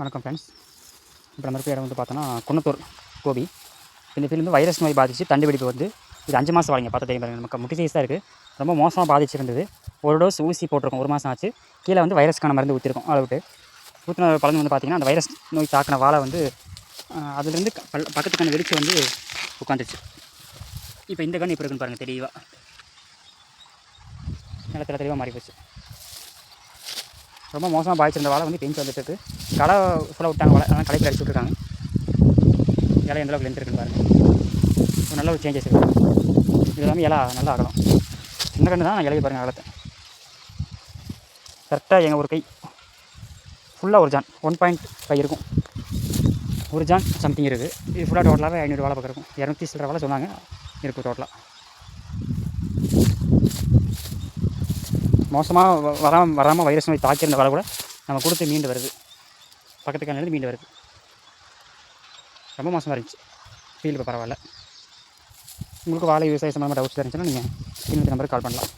வணக்கம் ஃப்ரெண்ட்ஸ். இப்போ நம்ம இருக்கிற இடம் வந்து பார்த்தோன்னா குன்னத்தூர் கோபி. இந்த ஃபீல்டு வந்து வைரஸ் நோய் பாதித்து தண்டு வெடிப்பு வந்து இது 5 மாதம் வாங்க பார்த்து தெரியும். நமக்கு முட்டி சைஸ் தான் இருக்குது. ரொம்ப மோசமாக பாதிச்சிருந்தது. ஒரு டோஸ் ஊசி போட்டிருக்கோம், 1 மாதம் ஆச்சு. கீழே வந்து வைரஸ்க்கான மருந்து ஊற்றிருக்கோம். அளவுட்டு ஊற்றின பலன் வந்து பார்த்திங்கன்னா அந்த வைரஸ் நோய் தாக்கின வாழை வந்து அதுலேருந்து பக்கத்து கண்ணு வெடிச்சு வந்து உட்காந்துச்சு. இப்போ இந்த கண் இப்போ இருக்குன்னு பாருங்கள், தெளிவாக நிலத்தில் தெளிவாக மாறி போச்சு. ரொம்ப மோசமாக பாதிச்சிருந்த வாழை வந்து பெஞ்சு வந்துட்டு களை ஃபுல்லாக விட்டாங்க. வாழை அதனால் களைப்பில் அடிச்சு விட்ருக்காங்க. இலை எந்தளவுக்கு லென்த் இருக்குன்னு பாருங்கள். ஒரு நல்ல ஒரு சேஞ்சஸ் இருக்குது. இது எல்லாமே இலை நல்லா அகலம். சின்ன கன்று தான், இலையை பாருங்கள் அகலத்தை. கரெக்டாக எங்கள் ஒரு கை ஃபுல்லாக ஒரு ஜான் 1.5 இருக்கும். ஒரு ஜான் சம்திங் இருக்குது. இது ஃபுல்லாக டோட்டலாகவே 500 வாழை பக்கம் இருக்கும். 200 சில்லற வாழை சொன்னாங்க இருக்கும் டோட்டலாக. மோசமாக வராமல் வைரஸ் நோய் தாக்கியிருந்த வாழை கூட நம்ம கொடுத்து மீண்டு வருது. பக்கத்து கண்ணிலேருந்து மீண்டு வருது. ரொம்ப மோசமாக இருந்துச்சு. ஃபீல்டு இப்போ பரவாயில்ல. உங்களுக்கு வாழை விவசாய சம்பந்தமாக டவுட்ஸ் இருந்துச்சுன்னா நீங்கள் இந்த நம்பருக்கு கால் பண்ணலாம்.